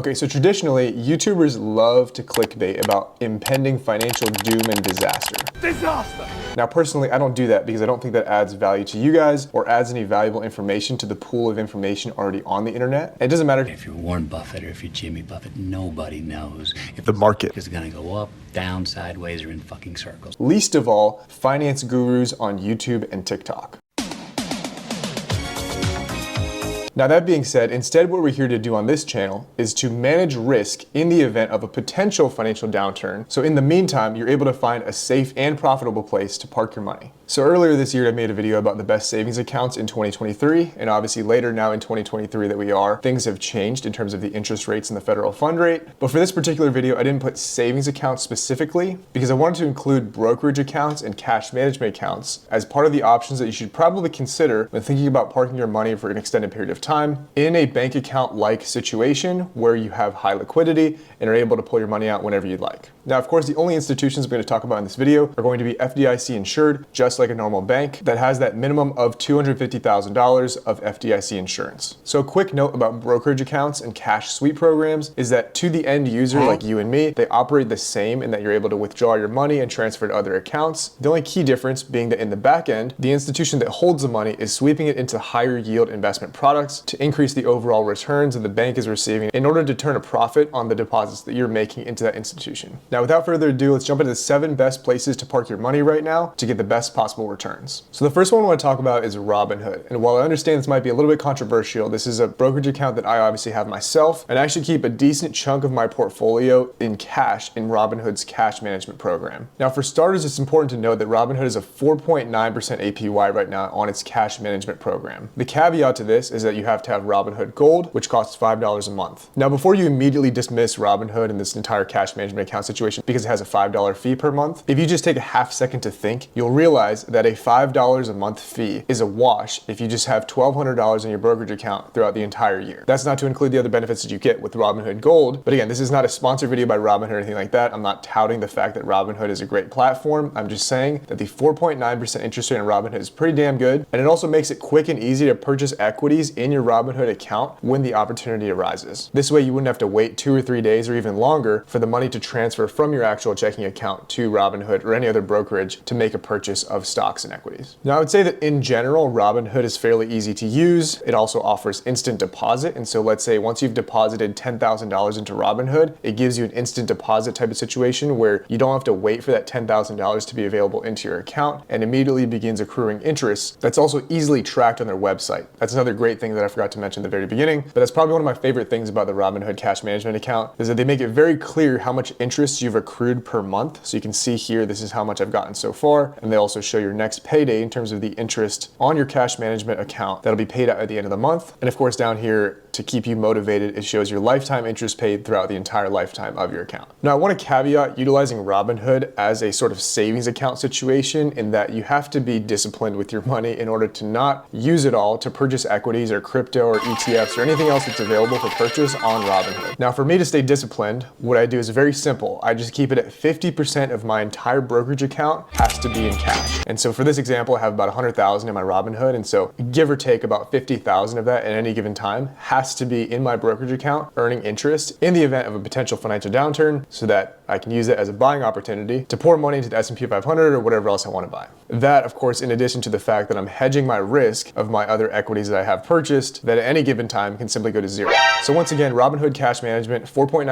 Okay, so traditionally, YouTubers love to clickbait about impending financial doom and disaster. Disaster! Now, personally, I don't do that because I don't think that adds value to you guys or adds any valuable information to the pool of information already on the internet. And it doesn't matter if you're Warren Buffett or if you're Jimmy Buffett, nobody knows if the market is gonna go up, down, sideways, or in fucking circles. Least of all, finance gurus on YouTube and TikTok. Now that being said, instead what we're here to do on this channel is to manage risk in the event of a potential financial downturn. So in the meantime, you're able to find a safe and profitable place to park your money. So earlier this year, I made a video about the best savings accounts in 2023. And obviously later now in 2023 that we are, things have changed in terms of the interest rates and the federal fund rate. But for this particular video, I didn't put savings accounts specifically because I wanted to include brokerage accounts and cash management accounts as part of the options that you should probably consider when thinking about parking your money for an extended period of time in a bank account-like situation where you have high liquidity and are able to pull your money out whenever you'd like. Now, of course, the only institutions we're going to talk about in this video are going to be FDIC insured, just like a normal bank that has that minimum of $250,000 of FDIC insurance. So a quick note about brokerage accounts and cash sweep programs is that to the end user like you and me, they operate the same in that you're able to withdraw your money and transfer to other accounts. The only key difference being that in the back end, the institution that holds the money is sweeping it into higher yield investment products to increase the overall returns that the bank is receiving in order to turn a profit on the deposits that you're making into that institution. Now, without further ado, let's jump into the 7 best places to park your money right now to get the best possible returns. So the first one I want to talk about is Robinhood. And while I understand this might be a little bit controversial, this is a brokerage account that I obviously have myself, and I actually keep a decent chunk of my portfolio in cash in Robinhood's cash management program. Now, for starters, it's important to note that Robinhood is a 4.9% APY right now on its cash management program. The caveat to this is that you have to have Robinhood Gold, which costs $5 a month. Now, before you immediately dismiss Robinhood in this entire cash management account situation because it has a $5 fee per month, if you just take a half second to think, you'll realize that a $5 a month fee is a wash if you just have $1,200 in your brokerage account throughout the entire year. That's not to include the other benefits that you get with Robinhood Gold. But again, this is not a sponsored video by Robinhood or anything like that. I'm not touting the fact that Robinhood is a great platform. I'm just saying that the 4.9% interest rate on Robinhood is pretty damn good. And it also makes it quick and easy to purchase equities in your Robinhood account when the opportunity arises. This way you wouldn't have to wait 2 or 3 days or even longer for the money to transfer from your actual checking account to Robinhood or any other brokerage to make a purchase of stocks and equities. Now, I would say that in general, Robinhood is fairly easy to use. It also offers instant deposit. And so let's say once you've deposited $10,000 into Robinhood, it gives you an instant deposit type of situation where you don't have to wait for that $10,000 to be available into your account and immediately begins accruing interest. That's also easily tracked on their website. That's another great thing that I forgot to mention at the very beginning, but that's probably one of my favorite things about the Robinhood cash management account is that they make it very clear how much interest you've accrued per month. So you can see here, this is how much I've gotten so far. And they also show your next payday in terms of the interest on your cash management account that'll be paid out at the end of the month. And of course, down here to keep you motivated, it shows your lifetime interest paid throughout the entire lifetime of your account. Now, I want to caveat utilizing Robinhood as a sort of savings account situation in that you have to be disciplined with your money in order to not use it all to purchase equities or crypto or ETFs or anything else that's available for purchase on Robinhood. Now, for me to stay disciplined, what I do is very simple. I just keep it at 50% of my entire brokerage account has to be in cash. And so for this example, I have about 100,000 in my Robinhood. And so give or take about 50,000 of that at any given time has to be in my brokerage account earning interest in the event of a potential financial downturn so that I can use it as a buying opportunity to pour money into the S&P 500 or whatever else I want to buy. That, of course, in addition to the fact that I'm hedging my risk of my other equities that I have purchased that at any given time can simply go to zero. So once again, Robinhood cash management, 4.9%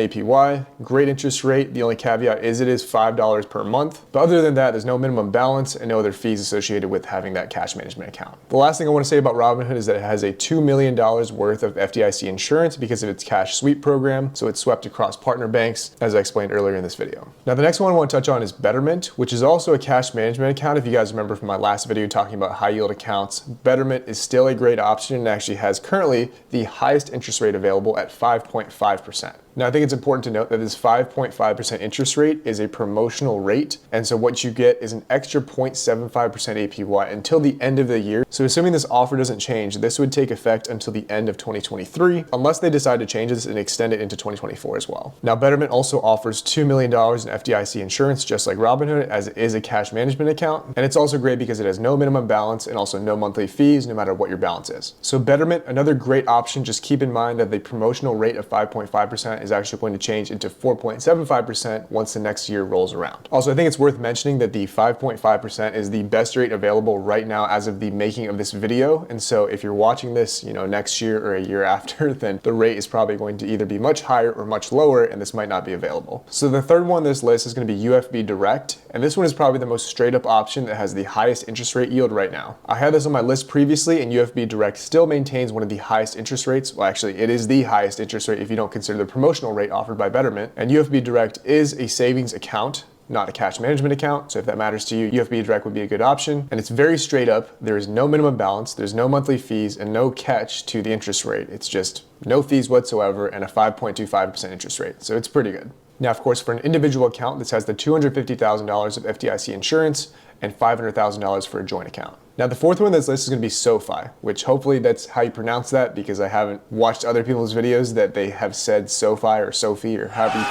APY, great interest rate. The only caveat is it is $5 per month. But other than that, there's no minimum balance and no other fees associated with having that cash management account. The last thing I want to say about Robinhood is that it has a $2 million worth of FDIC insurance because of its cash sweep program. So it's swept across partner banks, as I explained earlier in this video. Now, the next one I want to touch on is Betterment, which is also a cash management account. If you guys remember from my last video talking about high yield accounts, Betterment is still a great option and actually has currently the highest interest rate available at 5.5%. Now, I think it's important to note that this 5.5% interest rate is a promotional rate, and so what you get is an extra 0.75% APY until the end of the year. So assuming this offer doesn't change, this would take effect until the end of 2023, unless they decide to change this and extend it into 2024 as well. Now, Betterment also offers $2 million in FDIC insurance, just like Robinhood, as it is a cash management account, and it's also great because it has no minimum balance and also no monthly fees, no matter what your balance is. So Betterment, another great option. Just keep in mind that the promotional rate of 5.5% is actually going to change into 4.75% once the next year rolls around. Also, I think it's worth mentioning that the 5.5% is the best rate available right now as of the making of this video. And so if you're watching this, next year or a year after, then the rate is probably going to either be much higher or much lower, and this might not be available. So the third one on this list is going to be UFB Direct. And this one is probably the most straight up option that has the highest interest rate yield right now. I had this on my list previously, and UFB Direct still maintains one of the highest interest rates. Well, actually, it is the highest interest rate if you don't consider the promotional rate offered by Betterment. And UFB Direct is a savings account, not a cash management account. So if that matters to you, UFB Direct would be a good option. And it's very straight up. There is no minimum balance, there's no monthly fees, and no catch to the interest rate. It's just no fees whatsoever and a 5.25% interest rate. So it's pretty good. Now, of course, for an individual account, this has the $250,000 of FDIC insurance and $500,000 for a joint account. Now, the fourth one on this list is going to be SoFi, which hopefully that's how you pronounce that, because I haven't watched other people's videos that they have said SoFi or Sophie or however you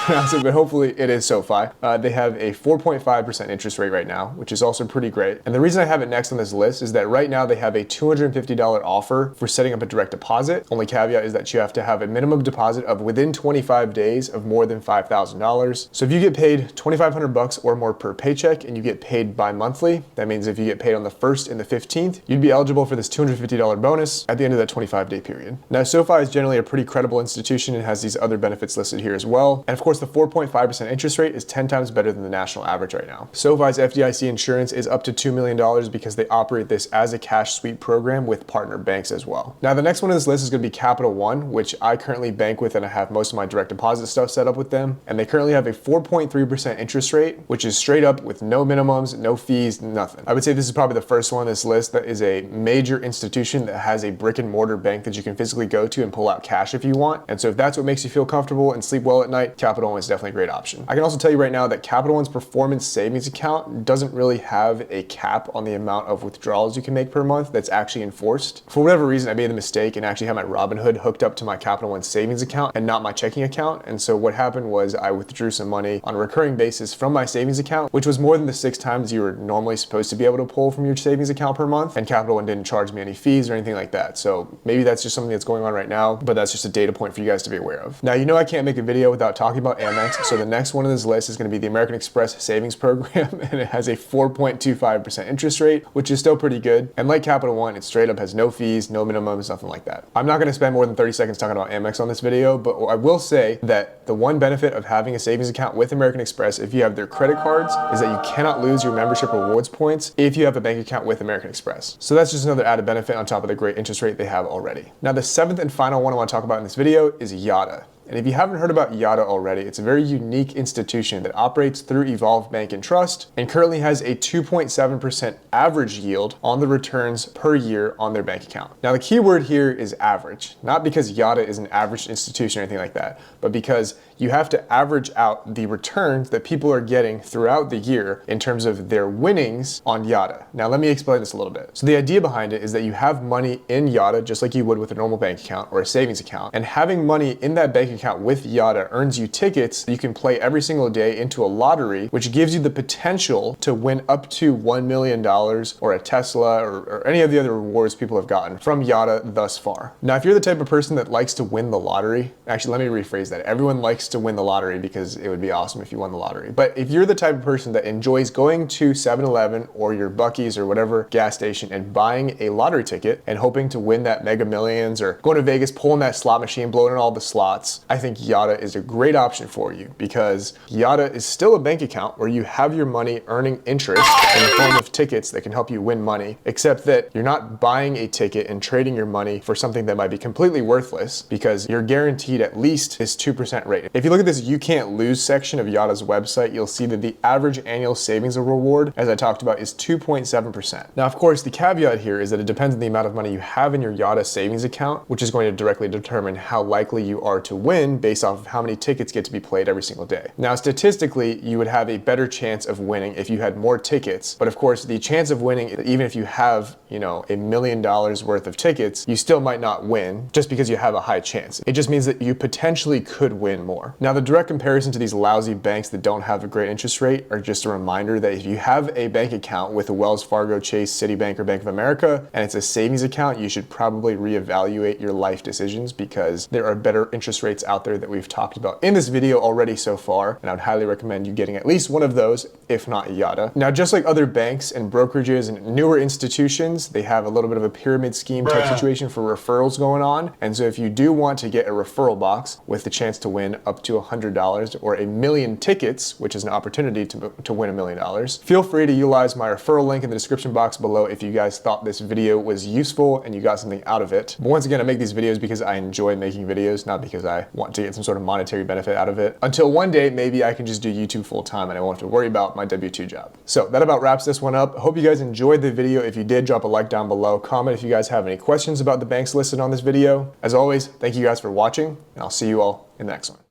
pronounce it, but hopefully it is SoFi. They have a 4.5% interest rate right now, which is also pretty great. And the reason I have it next on this list is that right now they have a $250 offer for setting up a direct deposit. Only caveat is that you have to have a minimum deposit of within 25 days of more than $5,000. So if you get paid $2,500 or more per paycheck and you get paid bi-monthly, that means if you get paid on the 1st and the 15th, you'd be eligible for this $250 bonus at the end of that 25-day period. Now, SoFi is generally a pretty credible institution and has these other benefits listed here as well. And of course, the 4.5% interest rate is 10 times better than the national average right now. SoFi's FDIC insurance is up to $2 million because they operate this as a cash sweep program with partner banks as well. Now, the next one on this list is going to be Capital One, which I currently bank with, and I have most of my direct deposit stuff set up with them. And they currently have a 4.3% interest rate, which is straight up with no minimums, no fees, nothing. I would say this is probably the first one on this list that is a major institution that has a brick and mortar bank that you can physically go to and pull out cash if you want. And so if that's what makes you feel comfortable and sleep well at night, Capital One is definitely a great option. I can also tell you right now that Capital One's performance savings account doesn't really have a cap on the amount of withdrawals you can make per month that's actually enforced. For whatever reason, I made the mistake and actually had my Robinhood hooked up to my Capital One savings account and not my checking account. And so what happened was I withdrew some money on a recurring basis from my savings account, which was more than the 6 times you were normally supposed to be able to pull from your savings account per month, and Capital One didn't charge me any fees or anything like that. So maybe that's just something that's going on right now, but that's just a data point for you guys to be aware of. Now, I can't make a video without talking about AMEX, so the next one on this list is going to be the American Express savings program, and it has a 4.25% interest rate, which is still pretty good. And like Capital One, it straight up has no fees, no minimums, nothing like that. I'm not going to spend more than 30 seconds talking about AMEX on this video, but I will say that the one benefit of having a savings account with American Express, if you have their credit cards, is that you cannot lose your membership rewards points if you have a bank account with American Express. So that's just another added benefit on top of the great interest rate they have already. Now, the 7th and final one I want to talk about in this video is Yotta. And if you haven't heard about Yotta already, it's a very unique institution that operates through Evolve Bank and Trust and currently has a 2.7% average yield on the returns per year on their bank account. Now, the key word here is average, not because Yotta is an average institution or anything like that, but because you have to average out the returns that people are getting throughout the year in terms of their winnings on Yotta. Now, let me explain this a little bit. So the idea behind it is that you have money in Yotta just like you would with a normal bank account or a savings account, and having money in that bank account with Yotta earns you tickets you can play every single day into a lottery, which gives you the potential to win up to $1 million or a Tesla or any of the other rewards people have gotten from Yotta thus far. Now, if you're the type of person that likes to win the lottery, actually, let me rephrase that. Everyone likes to win the lottery because it would be awesome if you won the lottery. But if you're the type of person that enjoys going to 7-Eleven or your Buc-ee's or whatever gas station and buying a lottery ticket and hoping to win that Mega Millions, or going to Vegas, pulling that slot machine, blowing in all the slots, I think Yotta is a great option for you, because Yotta is still a bank account where you have your money earning interest in the form of tickets that can help you win money, except that you're not buying a ticket and trading your money for something that might be completely worthless, because you're guaranteed at least this 2% rate. If you look at this you can't lose section of Yotta's website, you'll see that the average annual savings reward, as I talked about, is 2.7%. Now, of course, the caveat here is that it depends on the amount of money you have in your Yotta savings account, which is going to directly determine how likely you are to win win based off of how many tickets get to be played every single day. Now, statistically, you would have a better chance of winning if you had more tickets, but of course, the chance of winning, even if you have, $1 million worth of tickets, you still might not win just because you have a high chance. It just means that you potentially could win more. Now, the direct comparison to these lousy banks that don't have a great interest rate are just a reminder that if you have a bank account with a Wells Fargo, Chase, Citibank, or Bank of America, and it's a savings account, you should probably reevaluate your life decisions because there are better interest rates out there that we've talked about in this video already so far, and I would highly recommend you getting at least one of those, if not Yotta. Now, just like other banks and brokerages and newer institutions, they have a little bit of a pyramid scheme type situation for referrals going on, and so if you do want to get a referral box with the chance to win up to $100 or 1,000,000 tickets, which is an opportunity to win $1 million, feel free to utilize my referral link in the description box below if you guys thought this video was useful and you got something out of it. But once again, I make these videos because I enjoy making videos, not because I want to get some sort of monetary benefit out of it. Until one day, maybe I can just do YouTube full time and I won't have to worry about my W-2 job. So that about wraps this one up. I hope you guys enjoyed the video. If you did, drop a like down below. Comment if you guys have any questions about the banks listed on this video. As always, thank you guys for watching, and I'll see you all in the next one.